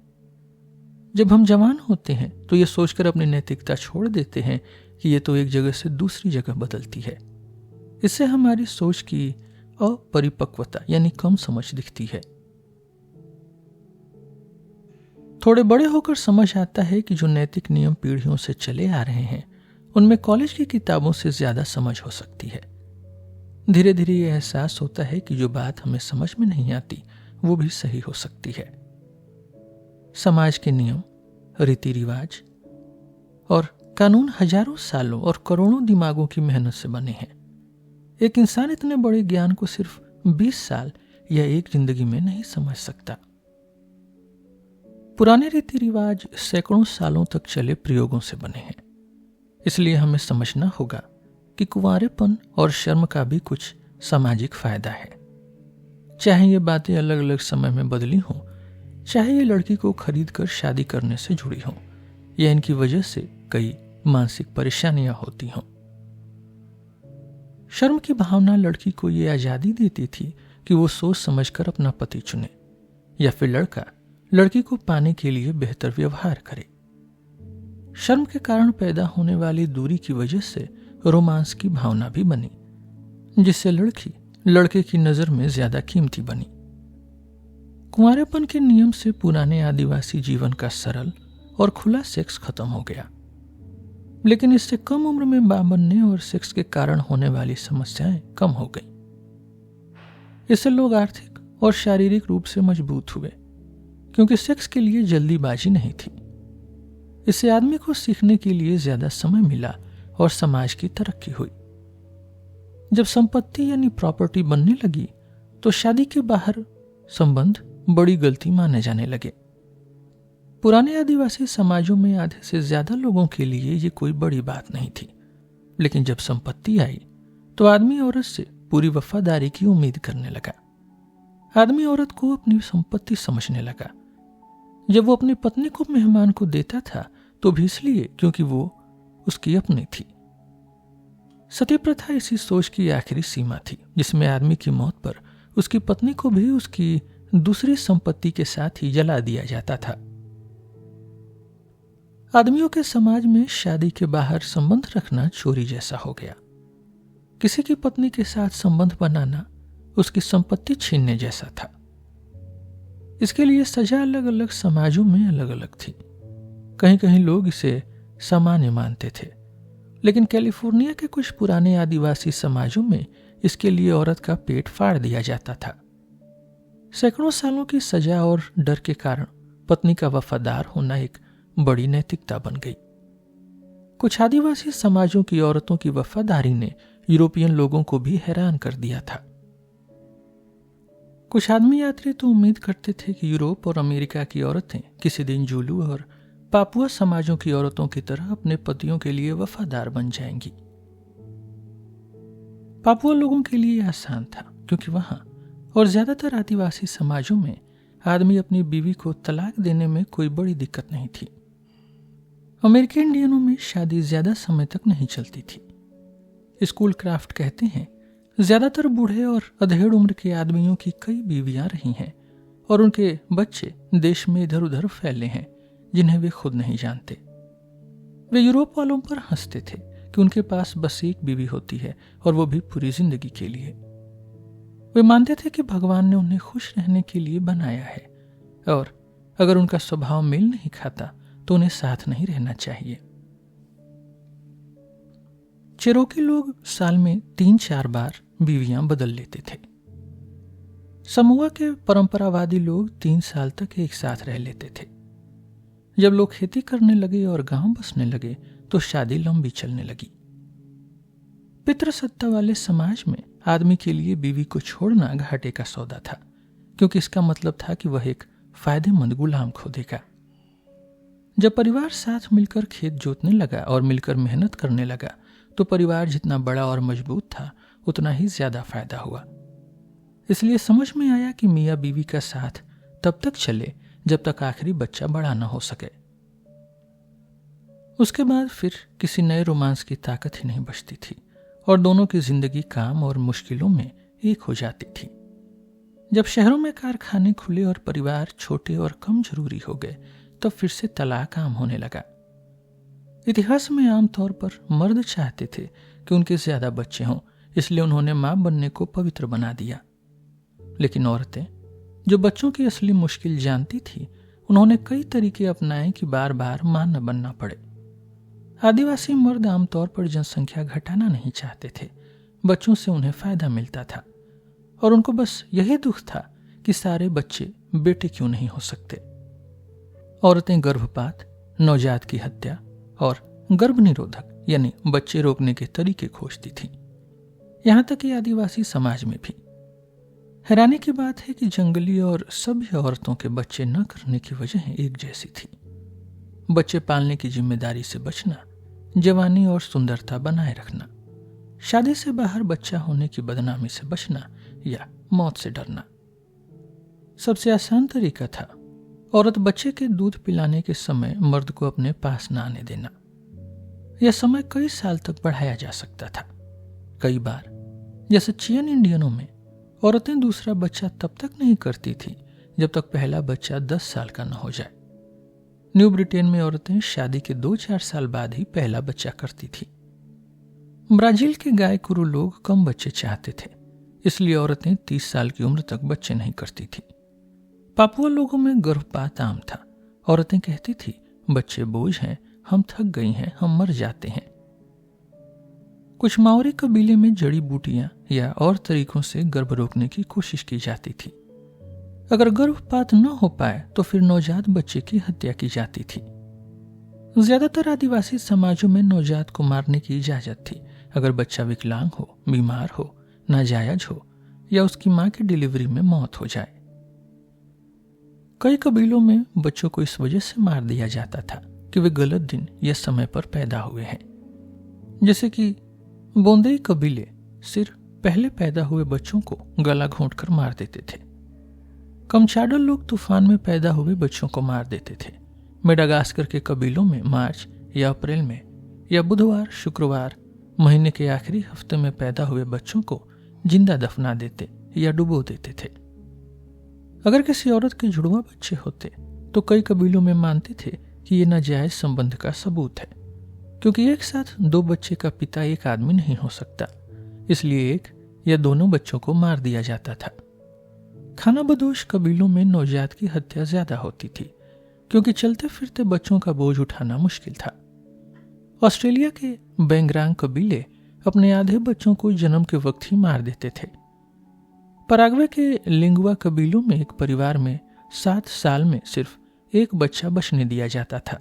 जब हम जवान होते हैं तो ये सोचकर अपनी नैतिकता छोड़ देते हैं कि ये तो एक जगह से दूसरी जगह बदलती है। इससे हमारी सोच की अपरिपक्वता यानी कम समझ दिखती है। थोड़े बड़े होकर समझ आता है कि जो नैतिक नियम पीढ़ियों से चले आ रहे हैं उनमें कॉलेज की किताबों से ज्यादा समझ हो सकती है। धीरे धीरे यह एहसास होता है कि जो बात हमें समझ में नहीं आती वो भी सही हो सकती है। समाज के नियम, रीति रिवाज और कानून हजारों सालों और करोड़ों दिमागों की मेहनत से बने हैं। एक इंसान इतने बड़े ज्ञान को सिर्फ 20 साल या एक जिंदगी में नहीं समझ सकता। पुराने रीति रिवाज सैकड़ों सालों तक चले प्रयोगों से बने हैं। इसलिए हमें समझना होगा कि कुंवारेपन और शर्म का भी कुछ सामाजिक फायदा है। चाहे ये बातें अलग अलग समय में बदली हों, चाहे ये लड़की को खरीद कर शादी करने से जुड़ी हों या इनकी वजह से कई मानसिक परेशानियां होती हों। शर्म की भावना लड़की को ये आजादी देती थी कि वो सोच समझकर अपना पति चुने या फिर लड़का लड़की को पाने के लिए बेहतर व्यवहार करे। शर्म के कारण पैदा होने वाली दूरी की वजह से रोमांस की भावना भी बनी, जिससे लड़की लड़के की नजर में ज्यादा कीमती बनी। कुंवारेपन के नियम से पुराने आदिवासी जीवन का सरल और खुला सेक्स खत्म हो गया, लेकिन इससे कम उम्र में मां बनने और सेक्स के कारण होने वाली समस्याएं कम हो गई। इससे लोग आर्थिक और शारीरिक रूप से मजबूत हुए, क्योंकि सेक्स के लिए जल्दीबाजी नहीं थी। इससे आदमी को सीखने के लिए ज्यादा समय मिला और समाज की तरक्की हुई। जब संपत्ति यानी प्रॉपर्टी बनने लगी तो शादी के बाहर संबंध बड़ी गलती माने जाने लगे। पुराने आदिवासी समाजों में आधे से ज्यादा लोगों के लिए ये कोई बड़ी बात नहीं थी, लेकिन जब संपत्ति आई तो आदमी औरत से पूरी वफादारी की उम्मीद करने लगा। आदमी औरत को अपनी संपत्ति समझने लगा। जब वो अपनी पत्नी को मेहमान को देता था तो भी इसलिए क्योंकि वो उसकी अपनी थी। सती प्रथा इसी सोच की आखिरी सीमा थी, जिसमें आदमी की मौत पर उसकी पत्नी को भी उसकी दूसरी संपत्ति के साथ ही जला दिया जाता था। आदमियों के समाज में शादी के बाहर संबंध रखना चोरी जैसा हो गया। किसी की पत्नी के साथ संबंध बनाना उसकी संपत्ति छीनने जैसा था। इसके लिए सजा अलग अलग समाजों में अलग अलग थी। कहीं कहीं लोग इसे सामान्य मानते थे, लेकिन कैलिफोर्निया के कुछ पुराने आदिवासी समाजों में इसके लिए औरत का पेट फाड़ दिया जाता था। सैकड़ों सालों की सजा और डर के कारण पत्नी का वफादार होना एक बड़ी नैतिकता बन गई। कुछ आदिवासी समाजों की औरतों की वफादारी ने यूरोपियन लोगों को भी हैरान कर दिया था। कुछ आदमी यात्री तो उम्मीद करते थे कि यूरोप और अमेरिका की औरतें किसी दिन जूलू और पापुआ समाजों की औरतों की तरह अपने पतियों के लिए वफादार बन जाएंगी। पापुआ लोगों के लिए आसान था, क्योंकि वहां और ज्यादातर आदिवासी समाजों में आदमी अपनी बीवी को तलाक देने में कोई बड़ी दिक्कत नहीं थी। अमेरिकी इंडियनों में शादी ज्यादा समय तक नहीं चलती थी। स्कूल क्राफ्ट कहते हैं, ज्यादातर बूढ़े और अधेड़ उम्र के आदमियों की कई बीवियां रही हैं और उनके बच्चे देश में इधर उधर फैले हैं जिन्हें वे खुद नहीं जानते। वे यूरोप वालों पर हंसते थे कि उनके पास बस एक बीवी होती है और वो भी पूरी जिंदगी के लिए। वे मानते थे कि भगवान ने उन्हें खुश रहने के लिए बनाया है और अगर उनका स्वभाव मेल नहीं खाता तो उन्हें साथ नहीं रहना चाहिए। चेरोकी लोग साल में 3-4 बार बीवियां बदल लेते थे। समूह के परंपरावादी लोग 3 साल तक एक साथ रह लेते थे। जब लोग खेती करने लगे और गांव बसने लगे तो शादी लंबी चलने लगी। पितृसत्ता वाले समाज में आदमी के लिए बीवी को छोड़ना घाटे का सौदा था, क्योंकि इसका मतलब था कि वह एक फायदेमंद गुलाम खो देगा। जब परिवार साथ मिलकर खेत जोतने लगा और मिलकर मेहनत करने लगा तो परिवार जितना बड़ा और मजबूत था उतना ही ज्यादा फायदा हुआ। इसलिए समझ में आया कि मियाँ बीवी का साथ तब तक चले जब तक आखिरी बच्चा बड़ा न हो सके। उसके बाद फिर किसी नए रोमांस की ताकत ही नहीं बचती थी और दोनों की जिंदगी काम और मुश्किलों में एक हो जाती थी। जब शहरों में कारखाने खुले और परिवार छोटे और कम जरूरी हो गए तब फिर से तलाक आम होने लगा। इतिहास में आमतौर पर मर्द चाहते थे कि उनके ज्यादा बच्चे हों, इसलिए उन्होंने मां बनने को पवित्र बना दिया। लेकिन औरतें जो बच्चों की असली मुश्किल जानती थी, उन्होंने कई तरीके अपनाए कि बार बार मां न बनना पड़े। आदिवासी मर्द आमतौर पर जनसंख्या घटाना नहीं चाहते थे, बच्चों से उन्हें फायदा मिलता था और उनको बस यही दुख था कि सारे बच्चे बेटे क्यों नहीं हो सकते। औरतें गर्भपात, नवजात की हत्या और गर्भ निरोधक यानी बच्चे रोकने के तरीके खोजती थीं। यहां तक कि आदिवासी समाज में भी। हैरानी की बात है कि जंगली और सभ्य औरतों के बच्चे न करने की वजह एक जैसी थी। बच्चे पालने की जिम्मेदारी से बचना, जवानी और सुंदरता बनाए रखना, शादी से बाहर बच्चा होने की बदनामी से बचना या मौत से डरना। सबसे आसान तरीका था औरत बच्चे के दूध पिलाने के समय मर्द को अपने पास न आने देना। यह समय कई साल तक बढ़ाया जा सकता था। कई बार, जैसे चियन इंडियनों में, औरतें दूसरा बच्चा तब तक नहीं करती थी जब तक पहला बच्चा 10 साल का न हो जाए। न्यू ब्रिटेन में औरतें शादी के 2-4 साल बाद ही पहला बच्चा करती थी। ब्राजील के गायकुरु लोग कम बच्चे चाहते थे, इसलिए औरतें 30 साल की उम्र तक बच्चे नहीं करती थी। पापुआ लोगों में गर्भपात आम था। औरतें कहती थी, बच्चे बोझ हैं, हम थक गई हैं, हम मर जाते हैं। कुछ माओरी कबीले में जड़ी बूटियां या और तरीकों से गर्भ रोकने की कोशिश की जाती थी। अगर गर्भपात न हो पाए तो फिर नवजात बच्चे की हत्या की जाती थी। ज्यादातर आदिवासी समाजों में नवजात को मारने की इजाजत थी अगर बच्चा विकलांग हो, बीमार हो, नाजायज हो या उसकी मां की डिलीवरी में मौत हो जाए। कई कबीलों में बच्चों को इस वजह से मार दिया जाता था कि वे गलत दिन या समय पर पैदा हुए हैं। जैसे कि बोंदेई कबीले सिर्फ पहले पैदा हुए बच्चों को गला घोंटकर मार देते थे। कमचाडल लोग तूफान में पैदा हुए बच्चों को मार देते थे। मेडागास्कर के कबीलों में मार्च या अप्रैल में या बुधवार, शुक्रवार, महीने के आखिरी हफ्ते में पैदा हुए बच्चों को जिंदा दफना देते या डुबो देते थे। अगर किसी औरत के जुड़वा बच्चे होते तो कई कबीलों में मानते थे कि यह नाजायज संबंध का सबूत है, क्योंकि एक साथ 2 बच्चे का पिता एक आदमी नहीं हो सकता, इसलिए एक या दोनों बच्चों को मार दिया जाता था। खानाबदोश कबीलों में नवजात की हत्या ज्यादा होती थी, क्योंकि चलते फिरते बच्चों का बोझ उठाना मुश्किल था। ऑस्ट्रेलिया के बेंगरांग कबीले अपने आधे बच्चों को जन्म के वक्त ही मार देते थे। पराग्वे के लिंगुआ कबीलों में एक परिवार में 7 साल में सिर्फ एक बच्चा बचने दिया जाता था।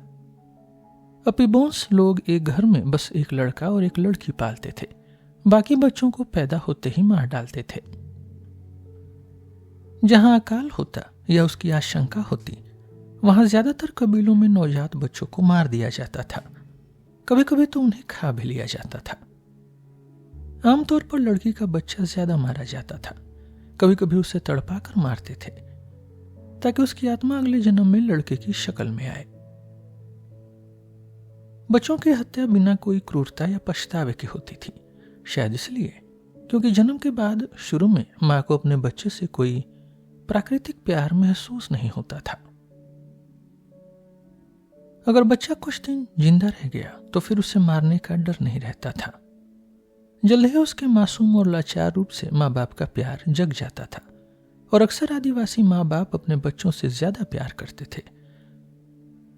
अपिबोंस लोग एक घर में बस एक लड़का और एक लड़की पालते थे, बाकी बच्चों को पैदा होते ही मार डालते थे। जहां अकाल होता या उसकी आशंका होती, वहां ज्यादातर कबीलों में नवजात बच्चों को मार दिया जाता था। कभी कभी तो उन्हें खा भी लिया जाता था। आमतौर पर लड़की का बच्चा ज्यादा मारा जाता था। कभी कभी उसे तड़पा कर मारते थे ताकि उसकी आत्मा अगले जन्म में लड़के की शक्ल में आए। बच्चों की हत्या बिना कोई क्रूरता या पछतावे की होती थी, शायद इसलिए क्योंकि जन्म के बाद शुरू में मां को अपने बच्चे से कोई प्राकृतिक प्यार महसूस नहीं होता था। अगर बच्चा कुछ दिन जिंदा रह गया तो फिर उसे मारने का डर नहीं रहता था। जल्द ही उसके मासूम और लाचार रूप से माँ बाप का प्यार जग जाता था, और अक्सर आदिवासी माँ बाप अपने बच्चों से ज्यादा प्यार करते थे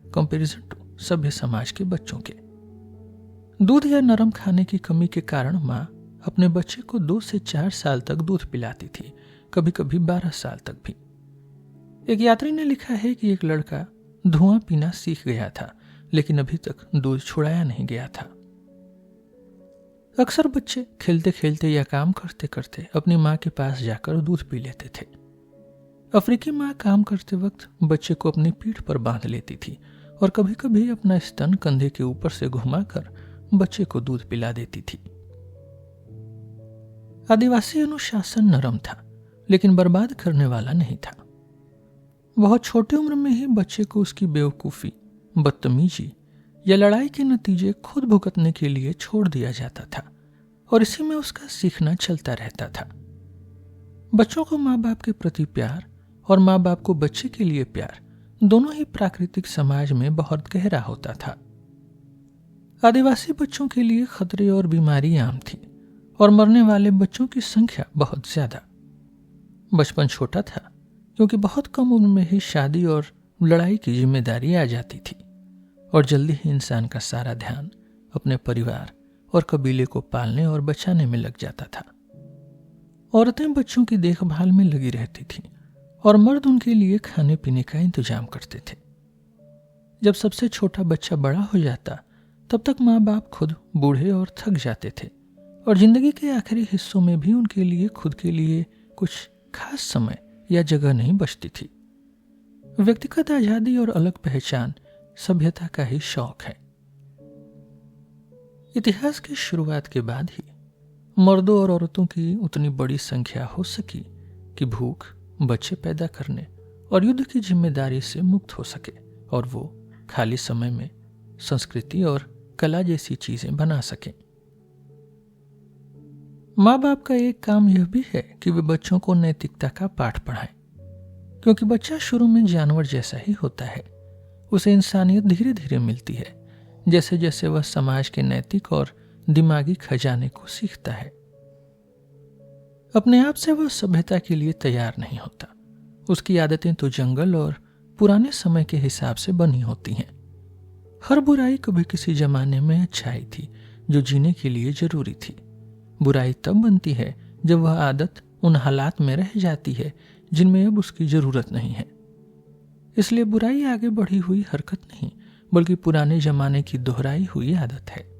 कंपैरिजन टू सभ्य समाज के बच्चों के। दूध या नरम खाने की कमी के कारण माँ अपने बच्चे को 2 से 4 साल तक दूध पिलाती थी, कभी कभी 12 साल तक भी। एक यात्री ने लिखा है कि एक लड़का धुआं पीना सीख गया था, लेकिन अभी तक दूध छुड़ाया नहीं गया था। अक्सर बच्चे खेलते खेलते या काम करते करते अपनी माँ के पास जाकर दूध पी लेते थे। अफ्रीकी माँ काम करते वक्त बच्चे को अपनी पीठ पर बांध लेती थी और कभी कभी अपना स्तन कंधे के ऊपर से घुमाकर बच्चे को दूध पिला देती थी। आदिवासी अनुशासन नरम था, लेकिन बर्बाद करने वाला नहीं था। बहुत छोटी उम्र में ही बच्चे को उसकी बेवकूफी, बदतमीजी या लड़ाई के नतीजे खुद भुगतने के लिए छोड़ दिया जाता था, और इसी में उसका सीखना चलता रहता था। बच्चों को माँ बाप के प्रति प्यार और माँ बाप को बच्चे के लिए प्यार दोनों ही प्राकृतिक समाज में बहुत गहरा होता था। आदिवासी बच्चों के लिए खतरे और बीमारी आम थी और मरने वाले बच्चों की संख्या बहुत ज्यादा। बचपन छोटा था क्योंकि बहुत कम उम्र में ही शादी और लड़ाई की जिम्मेदारी आ जाती थी और जल्दी ही इंसान का सारा ध्यान अपने परिवार और कबीले को पालने और बचाने में लग जाता था। औरतें बच्चों की देखभाल में लगी रहती थीं और मर्द उनके लिए खाने पीने का इंतजाम करते थे। जब सबसे छोटा बच्चा बड़ा हो जाता तब तक माँ बाप खुद बूढ़े और थक जाते थे और जिंदगी के आखिरी हिस्सों में भी उनके लिए खुद के लिए कुछ खास समय या जगह नहीं बचती थी। व्यक्तिगत आजादी और अलग पहचान सभ्यता का ही शौक है। इतिहास की शुरुआत के बाद ही मर्दों और औरतों की उतनी बड़ी संख्या हो सकी कि भूख, बच्चे पैदा करने और युद्ध की जिम्मेदारी से मुक्त हो सके और वो खाली समय में संस्कृति और कला जैसी चीजें बना सकें। माँ बाप का एक काम यह भी है कि वे बच्चों को नैतिकता का पाठ पढ़ाएं, क्योंकि बच्चा शुरू में जानवर जैसा ही होता है। उसे इंसानियत धीरे धीरे मिलती है जैसे जैसे वह समाज के नैतिक और दिमागी खजाने को सीखता है। अपने आप से वह सभ्यता के लिए तैयार नहीं होता। उसकी आदतें तो जंगल और पुराने समय के हिसाब से बनी होती हैं। हर बुराई कभी किसी जमाने में अच्छाई थी जो जीने के लिए जरूरी थी। बुराई तब बनती है जब वह आदत उन हालात में रह जाती है जिनमें अब उसकी जरूरत नहीं है। इसलिए बुराई आगे बढ़ी हुई हरकत नहीं बल्कि पुराने जमाने की दोहराई हुई आदत है।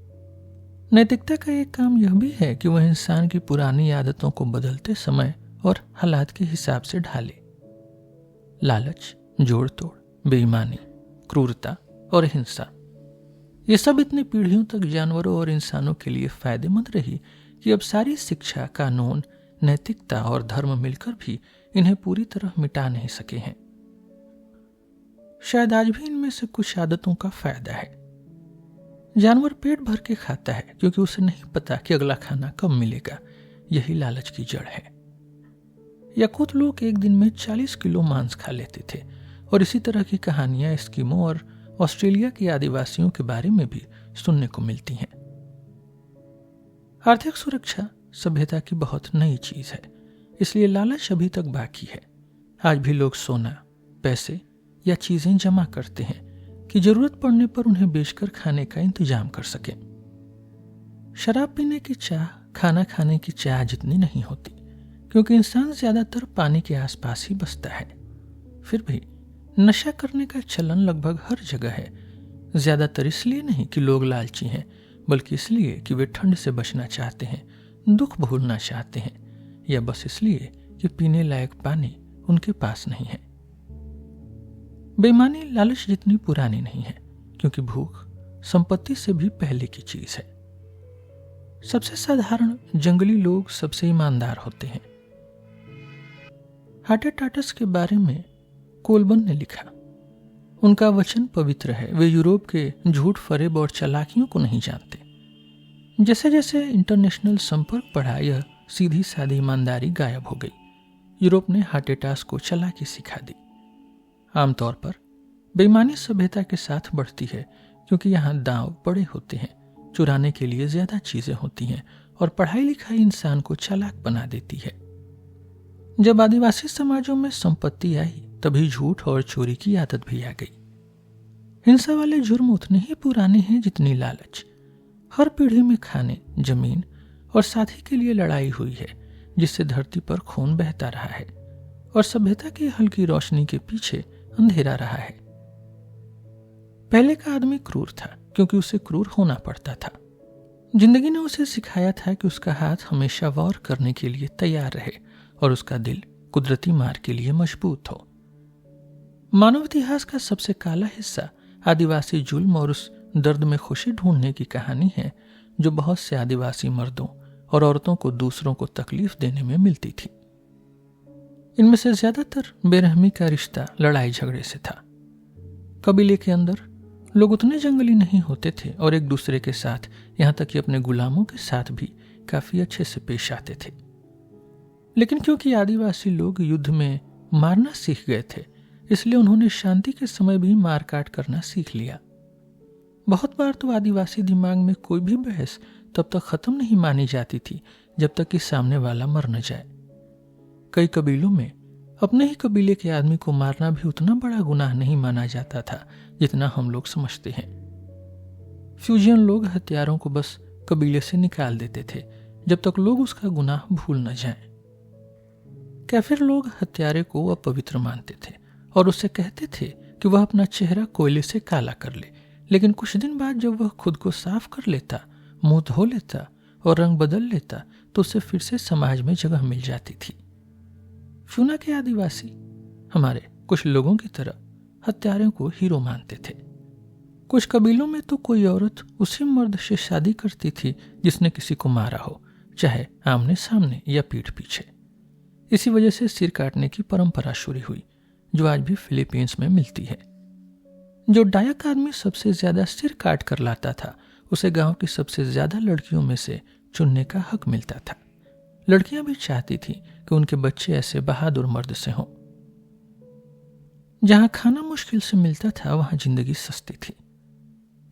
नैतिकता का एक काम यह भी है कि वह इंसान की पुरानी आदतों को बदलते समय और हालात के हिसाब से ढाले। लालच, जोड़ तोड़, बेईमानी, क्रूरता और हिंसा, ये सब इतनी पीढ़ियों तक जानवरों और इंसानों के लिए फायदेमंद रही कि अब सारी शिक्षा, कानून, नैतिकता और धर्म मिलकर भी इन्हें पूरी तरह मिटा नहीं सके हैं। शायद आज भी इनमें से कुछ आदतों का फायदा है। जानवर पेट भर के खाता है क्योंकि उसे नहीं पता कि अगला खाना कब मिलेगा। यही लालच की जड़ है। याकूत लोग एक दिन में 40 किलो मांस खा लेते थे और इसी तरह की कहानियां एस्किमो और ऑस्ट्रेलिया के आदिवासियों के बारे में भी सुनने को मिलती हैं। आर्थिक सुरक्षा सभ्यता की बहुत नई चीज है, इसलिए लालच अभी तक बाकी है। आज भी लोग सोना, पैसे या चीजें जमा करते हैं कि जरूरत पड़ने पर उन्हें बेचकर खाने का इंतजाम कर सकें। शराब पीने की चाह खाना खाने की चाह जितनी नहीं होती, क्योंकि इंसान ज्यादातर पानी के आसपास ही बसता है। फिर भी नशा करने का चलन लगभग हर जगह है। ज्यादातर इसलिए नहीं कि लोग लालची हैं, बल्कि इसलिए कि वे ठंड से बचना चाहते हैं, दुख भूलना चाहते हैं, या बस इसलिए कि पीने लायक पानी उनके पास नहीं है। बेईमानी लालच जितनी पुरानी नहीं है, क्योंकि भूख संपत्ति से भी पहले की चीज है। सबसे साधारण जंगली लोग सबसे ईमानदार होते हैं। हाटेटाटस के बारे में कोलबन ने लिखा, उनका वचन पवित्र है। वे यूरोप के झूठ, फरेब और चालाकियों को नहीं जानते। जैसे जैसे इंटरनेशनल संपर्क बढ़ा, यह सीधी सादी ईमानदारी गायब हो गई। यूरोप ने हाटेटास को चालाकी सिखा दी। आमतौर पर बेईमानी सभ्यता के साथ बढ़ती है क्योंकि यहाँ दांव बड़े होते हैं, चुराने के लिए ज्यादा चीजें होती हैं और पढ़ाई लिखाई इंसान को चालाक बना देती है। जब आदिवासी समाजों में संपत्ति आई तभी झूठ और चोरी की आदत भी आ गई। हिंसा वाले जुर्म उतने ही पुराने हैं जितनी लालच। हर पीढ़ी में खाने, जमीन और साथी के लिए लड़ाई हुई है, जिससे धरती पर खून बहता रहा है और सभ्यता की हल्की रोशनी के पीछे अंधेरा रहा है। पहले का आदमी क्रूर था क्योंकि उसे क्रूर होना पड़ता था। जिंदगी ने उसे सिखाया था कि उसका हाथ हमेशा वार करने के लिए तैयार रहे और उसका दिल कुदरती मार के लिए मजबूत हो। मानव इतिहास का सबसे काला हिस्सा आदिवासी जुल्म और उस दर्द में खुशी ढूंढने की कहानी है जो बहुत से आदिवासी मर्दों और औरतों को दूसरों को तकलीफ देने में मिलती थी। इनमें से ज्यादातर बेरहमी का रिश्ता लड़ाई झगड़े से था। कबीले के अंदर लोग उतने जंगली नहीं होते थे और एक दूसरे के साथ, यहां तक कि अपने गुलामों के साथ भी काफी अच्छे से पेश आते थे। लेकिन क्योंकि आदिवासी लोग युद्ध में मारना सीख गए थे, इसलिए उन्होंने शांति के समय भी मार काट करना सीख लिया। बहुत बार तो आदिवासी दिमाग में कोई भी बहस तब तक खत्म नहीं मानी जाती थी जब तक कि सामने वाला मर न जाए। कई कबीलों में अपने ही कबीले के आदमी को मारना भी उतना बड़ा गुनाह नहीं माना जाता था जितना हम लोग समझते हैं। फ्यूजियन लोग हथियारों को बस कबीले से निकाल देते थे जब तक लोग उसका गुनाह भूल न जाएं। कैफिर लोग हत्यारे को अपवित्र मानते थे और उससे कहते थे कि वह अपना चेहरा कोयले से काला कर ले, लेकिन कुछ दिन बाद जब वह खुद को साफ कर लेता, मुंह धो लेता और रंग बदल लेता तो उसे फिर से समाज में जगह मिल जाती थी। फ्यूना के आदिवासी हमारे कुछ लोगों की तरह हत्यारों को हीरो मानते थे। कुछ कबीलों में तो कोई औरत उसी मर्द से शादी करती थी जिसने किसी को मारा हो, चाहे आमने सामने या पीठ पीछे। इसी वजह से सिर काटने की परंपरा शुरू हुई जो आज भी फिलीपींस में मिलती है। जो डायक आदमी सबसे ज्यादा सिर काट कर लाता था उसे गांव की सबसे ज्यादा लड़कियों में से चुनने का हक मिलता था। लड़कियां भी चाहती थी कि उनके बच्चे ऐसे बहादुर मर्द से हों। जहां खाना मुश्किल से मिलता था वहां जिंदगी सस्ती थी।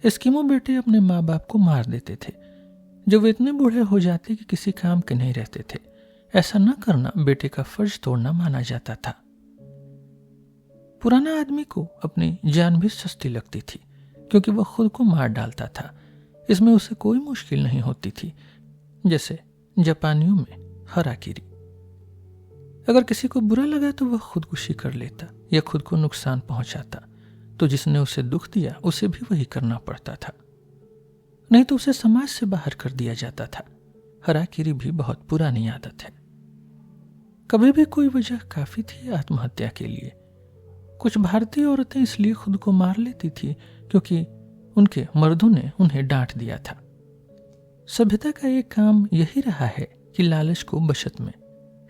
एस्किमो बेटे अपने माँ बाप को मार देते थे जब वे इतने बूढ़े हो जाते कि किसी काम के नहीं रहते थे। ऐसा न करना बेटे का फर्ज तोड़ना माना जाता था। पुराना आदमी को अपनी जान भी सस्ती लगती थी क्योंकि वह खुद को मार डालता था। इसमें उसे कोई मुश्किल नहीं होती थी, जैसे जापानियों में हराकिरी। अगर किसी को बुरा लगा तो वह खुदकुशी कर लेता या खुद को नुकसान पहुंचाता, तो जिसने उसे दुख दिया उसे भी वही करना पड़ता था, नहीं तो उसे समाज से बाहर कर दिया जाता था। हराकिरी भी बहुत पुरानी आदत है। कभी भी कोई वजह काफी थी आत्महत्या के लिए। कुछ भारतीय औरतें इसलिए खुद को मार लेती थी क्योंकि उनके मर्दों ने उन्हें डांट दिया था। सभ्यता का एक काम यही रहा है कि लालच को बचत में,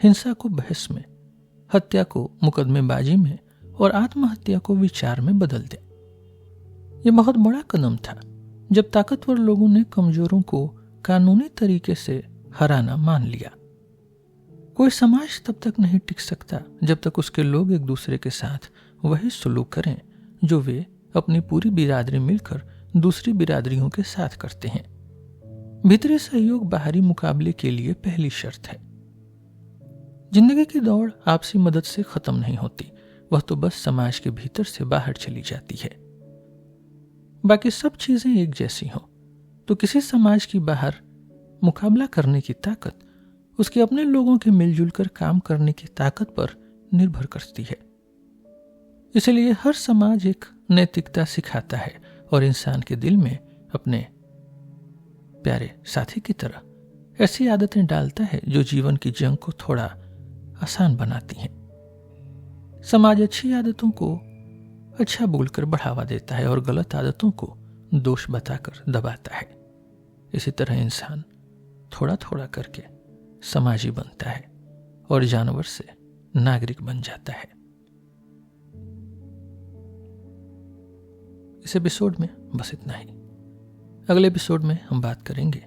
हिंसा को बहस में, हत्या को मुकदमेबाजी में और आत्महत्या को विचार में बदल दे। यह बहुत बड़ा कदम था जब ताकतवर लोगों ने कमजोरों को कानूनी तरीके से हराना मान लिया। कोई समाज तब तक नहीं टिक सकता जब तक उसके लोग एक दूसरे के साथ वही सलूक करें जो वे अपनी पूरी बिरादरी मिलकर दूसरी बिरादरियों के साथ करते हैं। भीतरी सहयोग बाहरी मुकाबले के लिए पहली शर्त है। जिंदगी की दौड़ आपसी मदद से खत्म नहीं होती, वह तो बस समाज के भीतर से बाहर चली जाती है। बाकी सब चीजें एक जैसी हों तो किसी समाज की बाहर मुकाबला करने की ताकत उसके अपने लोगों के मिलजुल कर काम करने की ताकत पर निर्भर करती है। इसलिए हर समाज एक नैतिकता सिखाता है और इंसान के दिल में अपने प्यारे साथी की तरह ऐसी आदतें डालता है जो जीवन की जंग को थोड़ा आसान बनाती हैं। समाज अच्छी आदतों को अच्छा बोलकर बढ़ावा देता है और गलत आदतों को दोष बताकर दबाता है। इसी तरह इंसान थोड़ा थोड़ा करके समाजी बनता है और जानवर से नागरिक बन जाता है। इस एपिसोड में बस इतना ही। अगले एपिसोड में हम बात करेंगे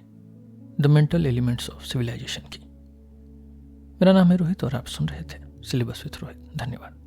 the mental elements of civilisation की। मेरा नाम है रोहित और आप सुन रहे थे सिलेबस विथ रोहित। धन्यवाद।